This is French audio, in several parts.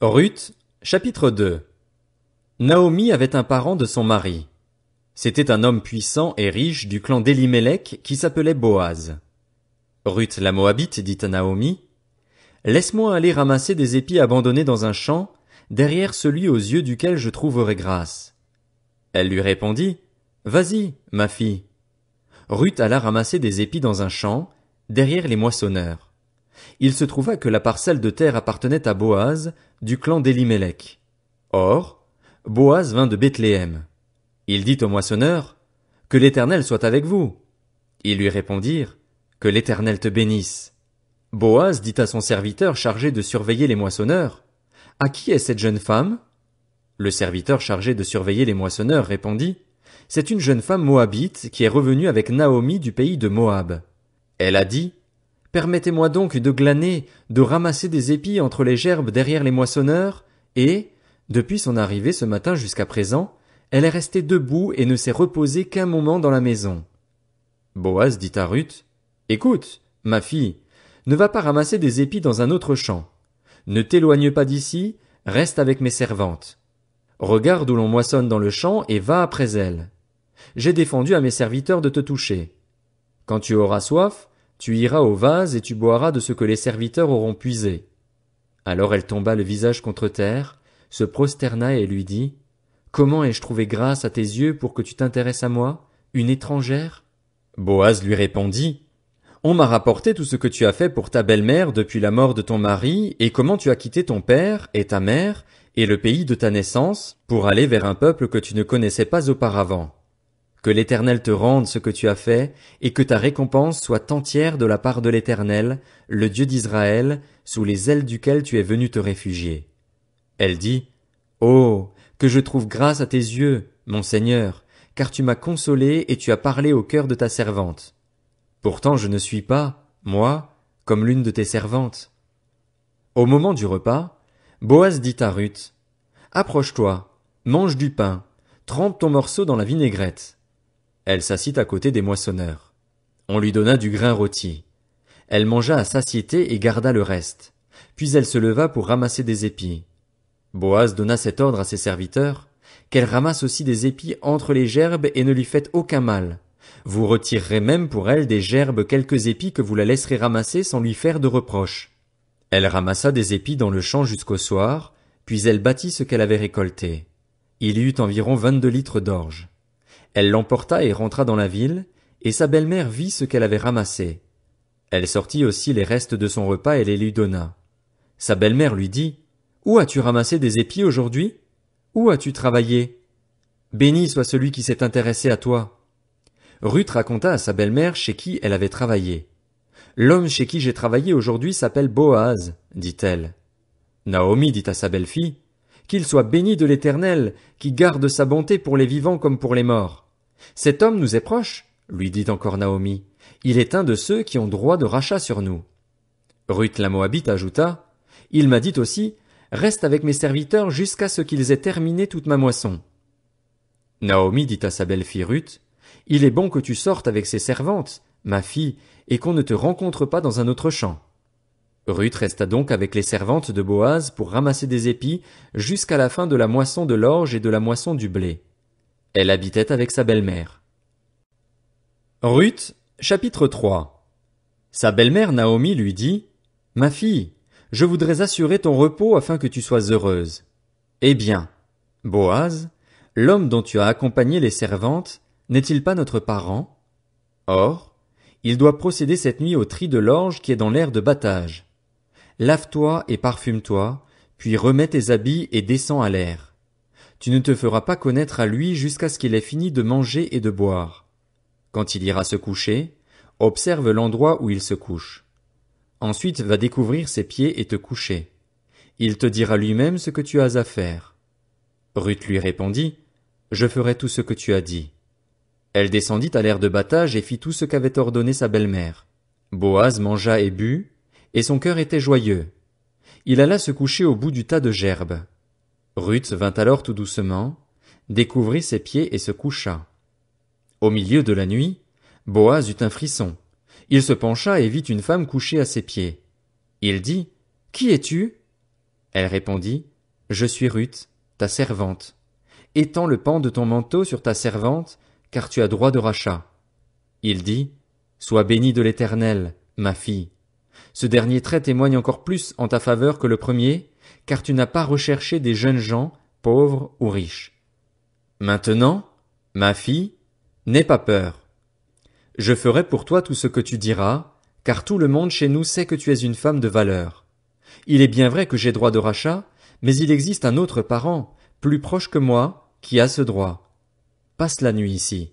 Ruth, chapitre 2. Naomi avait un parent de son mari. C'était un homme puissant et riche du clan d'Élimélec qui s'appelait Boaz. Ruth la Moabite dit à Naomi, « Laisse-moi aller ramasser des épis abandonnés dans un champ, derrière celui aux yeux duquel je trouverai grâce. » Elle lui répondit, « Vas-y, ma fille. » Ruth alla ramasser des épis dans un champ, derrière les moissonneurs. Il se trouva que la parcelle de terre appartenait à Boaz, du clan d'Élimélec. Or, Boaz vint de Bethléem. Il dit au moissonneur, « Que l'Éternel soit avec vous. » Ils lui répondirent, « Que l'Éternel te bénisse. » Boaz dit à son serviteur chargé de surveiller les moissonneurs, « À qui est cette jeune femme? » Le serviteur chargé de surveiller les moissonneurs répondit, « C'est une jeune femme moabite qui est revenue avec Naomi du pays de Moab. Elle a dit, « Permettez-moi donc de glaner, de ramasser des épis entre les gerbes derrière les moissonneurs, et, depuis son arrivée ce matin jusqu'à présent, elle est restée debout et ne s'est reposée qu'un moment dans la maison. » Boaz dit à Ruth, « Écoute, ma fille, ne va pas ramasser des épis dans un autre champ. Ne t'éloigne pas d'ici, reste avec mes servantes. Regarde où l'on moissonne dans le champ et va après elles. J'ai défendu à mes serviteurs de te toucher. Quand tu auras soif, tu iras au vase et tu boiras de ce que les serviteurs auront puisé. » Alors elle tomba le visage contre terre, se prosterna et lui dit, « Comment ai-je trouvé grâce à tes yeux pour que tu t'intéresses à moi, une étrangère? » Boaz lui répondit, « On m'a rapporté tout ce que tu as fait pour ta belle-mère depuis la mort de ton mari et comment tu as quitté ton père et ta mère et le pays de ta naissance pour aller vers un peuple que tu ne connaissais pas auparavant. Que l'Éternel te rende ce que tu as fait, et que ta récompense soit entière de la part de l'Éternel, le Dieu d'Israël, sous les ailes duquel tu es venu te réfugier. » Elle dit, « Oh, que je trouve grâce à tes yeux, mon Seigneur, car tu m'as consolée et tu as parlé au cœur de ta servante. Pourtant je ne suis pas, moi, comme l'une de tes servantes. » Au moment du repas, Boaz dit à Ruth, « Approche-toi, mange du pain, trempe ton morceau dans la vinaigrette. » Elle s'assit à côté des moissonneurs. On lui donna du grain rôti. Elle mangea à satiété et garda le reste. Puis elle se leva pour ramasser des épis. Boaz donna cet ordre à ses serviteurs, qu'elle ramasse aussi des épis entre les gerbes et ne lui faites aucun mal. Vous retirerez même pour elle des gerbes quelques épis que vous la laisserez ramasser sans lui faire de reproche. Elle ramassa des épis dans le champ jusqu'au soir, puis elle battit ce qu'elle avait récolté. Il y eut environ 22 litres d'orge. Elle l'emporta et rentra dans la ville, et sa belle-mère vit ce qu'elle avait ramassé. Elle sortit aussi les restes de son repas et les lui donna. Sa belle-mère lui dit, « Où as-tu ramassé des épis aujourd'hui? Où as-tu travaillé? Béni soit celui qui s'est intéressé à toi. » Ruth raconta à sa belle-mère chez qui elle avait travaillé. « L'homme chez qui j'ai travaillé aujourd'hui s'appelle Boaz, dit-elle. Naomi dit à sa belle-fille, « Qu'il soit béni de l'Éternel, qui garde sa bonté pour les vivants comme pour les morts. Cet homme nous est proche, lui dit encore Naomi. Il est un de ceux qui ont droit de rachat sur nous. » Ruth la Moabite ajouta, « Il m'a dit aussi, reste avec mes serviteurs jusqu'à ce qu'ils aient terminé toute ma moisson. » Naomi dit à sa belle-fille Ruth, « Il est bon que tu sortes avec ses servantes, ma fille, et qu'on ne te rencontre pas dans un autre champ. » Ruth resta donc avec les servantes de Boaz pour ramasser des épis jusqu'à la fin de la moisson de l'orge et de la moisson du blé. Elle habitait avec sa belle-mère. Ruth, chapitre 3. Sa belle-mère Naomi lui dit, « Ma fille, je voudrais assurer ton repos afin que tu sois heureuse. Eh bien, Boaz, l'homme dont tu as accompagné les servantes, n'est-il pas notre parent? Or, il doit procéder cette nuit au tri de l'orge qui est dans l'aire de battage. Lave-toi et parfume-toi, puis remets tes habits et descends à l'aire. Tu ne te feras pas connaître à lui jusqu'à ce qu'il ait fini de manger et de boire. Quand il ira se coucher, observe l'endroit où il se couche. Ensuite va découvrir ses pieds et te coucher. Il te dira lui-même ce que tu as à faire. » Ruth lui répondit, « Je ferai tout ce que tu as dit. » Elle descendit à l'aire de battage et fit tout ce qu'avait ordonné sa belle-mère. Boaz mangea et but, et son cœur était joyeux. Il alla se coucher au bout du tas de gerbes. Ruth vint alors tout doucement, découvrit ses pieds et se coucha. Au milieu de la nuit, Boaz eut un frisson. Il se pencha et vit une femme couchée à ses pieds. Il dit, « Qui es-tu? » Elle répondit, Je suis Ruth, ta servante. Étends le pan de ton manteau sur ta servante, car tu as droit de rachat. Il dit, Sois bénie de l'Éternel, ma fille. Ce dernier trait témoigne encore plus en ta faveur que le premier, car tu n'as pas recherché des jeunes gens, pauvres ou riches. Maintenant, ma fille, n'aie pas peur. Je ferai pour toi tout ce que tu diras, car tout le monde chez nous sait que tu es une femme de valeur. Il est bien vrai que j'ai droit de rachat, mais il existe un autre parent, plus proche que moi, qui a ce droit. Passe la nuit ici.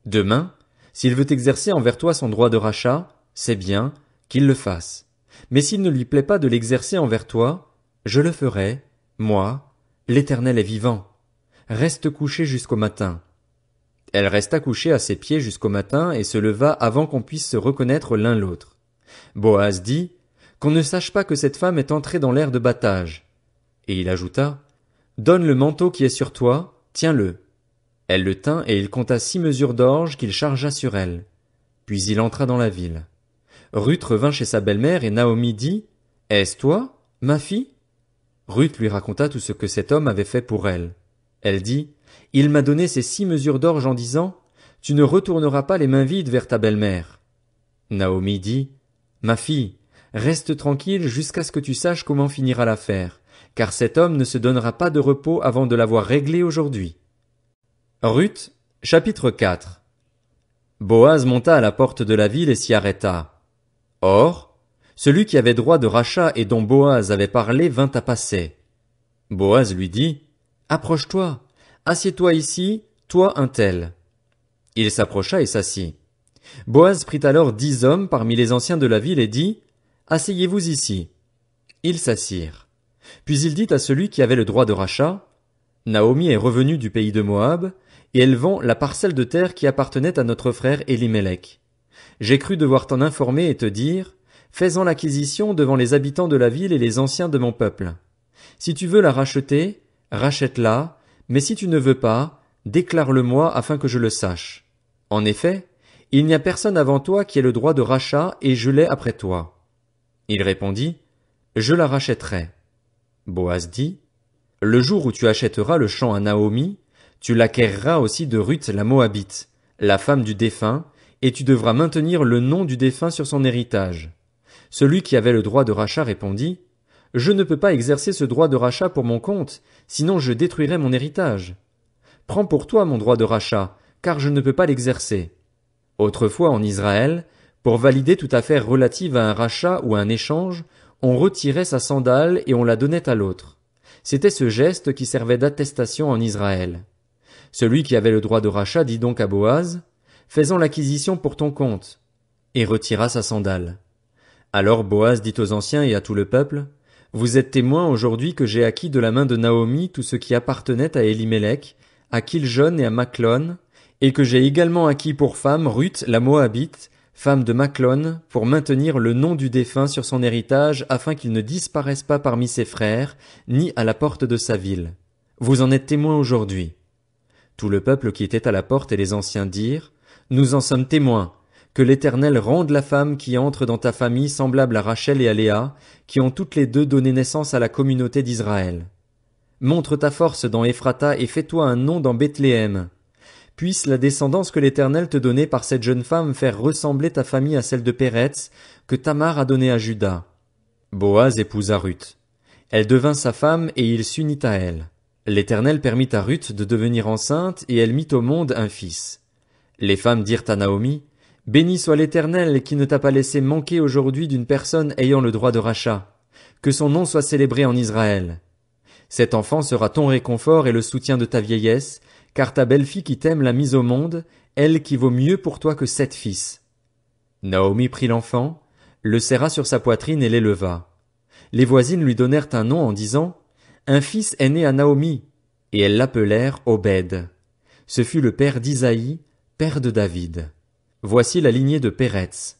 Demain, s'il veut exercer envers toi son droit de rachat, c'est bien, qu'il le fasse. Mais s'il ne lui plaît pas de l'exercer envers toi, je le ferai, moi, l'Éternel est vivant. Reste couché jusqu'au matin. Elle resta couchée à ses pieds jusqu'au matin et se leva avant qu'on puisse se reconnaître l'un l'autre. Boaz dit, qu'on ne sache pas que cette femme est entrée dans l'aire de battage. Et il ajouta, Donne le manteau qui est sur toi, tiens-le. Elle le tint et il compta 6 mesures d'orge qu'il chargea sur elle. Puis il entra dans la ville. Ruth revint chez sa belle-mère et Naomi dit, Est-ce toi, ma fille? Ruth lui raconta tout ce que cet homme avait fait pour elle. Elle dit, Il m'a donné ces 6 mesures d'orge en disant, Tu ne retourneras pas les mains vides vers ta belle-mère. Naomi dit, Ma fille, reste tranquille jusqu'à ce que tu saches comment finira l'affaire, car cet homme ne se donnera pas de repos avant de l'avoir réglé aujourd'hui. Ruth, chapitre 4. Boaz monta à la porte de la ville et s'y arrêta. Or, celui qui avait droit de rachat et dont Boaz avait parlé vint à passer. Boaz lui dit, Approche-toi, assieds-toi ici, toi un tel. Il s'approcha et s'assit. Boaz prit alors 10 hommes parmi les anciens de la ville et dit, Asseyez-vous ici. Ils s'assirent. Puis il dit à celui qui avait le droit de rachat, Naomi est revenue du pays de Moab, et elle vend la parcelle de terre qui appartenait à notre frère Élimélec. J'ai cru devoir t'en informer et te dire, fais-en l'acquisition devant les habitants de la ville et les anciens de mon peuple. Si tu veux la racheter, rachète-la, mais si tu ne veux pas, déclare-le-moi afin que je le sache. En effet, il n'y a personne avant toi qui ait le droit de rachat et je l'ai après toi. Il répondit, je la rachèterai. Boaz dit, le jour où tu achèteras le champ à Naomi, tu l'acquerras aussi de Ruth la Moabite, la femme du défunt, et tu devras maintenir le nom du défunt sur son héritage. Celui qui avait le droit de rachat répondit, je ne peux pas exercer ce droit de rachat pour mon compte, sinon je détruirais mon héritage. Prends pour toi mon droit de rachat, car je ne peux pas l'exercer. Autrefois en Israël, pour valider toute affaire relative à un rachat ou à un échange, on retirait sa sandale et on la donnait à l'autre. C'était ce geste qui servait d'attestation en Israël. Celui qui avait le droit de rachat dit donc à Boaz, faisons l'acquisition pour ton compte, et retira sa sandale. Alors Boaz dit aux anciens et à tout le peuple, vous êtes témoins aujourd'hui que j'ai acquis de la main de Naomi tout ce qui appartenait à Élimélec, à Kiljon et à Machlon, et que j'ai également acquis pour femme Ruth la Moabite, femme de Machlon, pour maintenir le nom du défunt sur son héritage afin qu'il ne disparaisse pas parmi ses frères, ni à la porte de sa ville. Vous en êtes témoins aujourd'hui. Tout le peuple qui était à la porte et les anciens dirent, nous en sommes témoins, que l'Éternel rende la femme qui entre dans ta famille semblable à Rachel et à Léa, qui ont toutes les deux donné naissance à la communauté d'Israël. Montre ta force dans Ephrata et fais-toi un nom dans Bethléem. Puisse la descendance que l'Éternel te donnait par cette jeune femme faire ressembler ta famille à celle de Péretz, que Tamar a donnée à Juda. Boaz épousa Ruth. Elle devint sa femme et il s'unit à elle. L'Éternel permit à Ruth de devenir enceinte et elle mit au monde un fils. Les femmes dirent à Naomi, béni soit l'Éternel qui ne t'a pas laissé manquer aujourd'hui d'une personne ayant le droit de rachat. Que son nom soit célébré en Israël. Cet enfant sera ton réconfort et le soutien de ta vieillesse, car ta belle-fille qui t'aime l'a mise au monde, elle qui vaut mieux pour toi que 7 fils. Naomi prit l'enfant, le serra sur sa poitrine et l'éleva. Les voisines lui donnèrent un nom en disant, un fils est né à Naomi, et elles l'appelèrent Obed. Ce fut le père d'Isaïe, père de David. Voici la lignée de Péretz.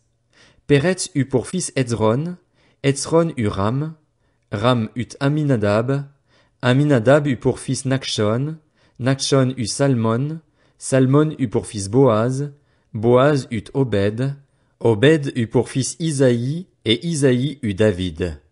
Péretz eut pour fils Hezron, Hezron eut Ram, Ram eut Aminadab, Aminadab eut pour fils Nachshon, Nachshon eut Salmon, Salmon eut pour fils Boaz, Boaz eut Obed, Obed eut pour fils Isaïe, et Isaïe eut David.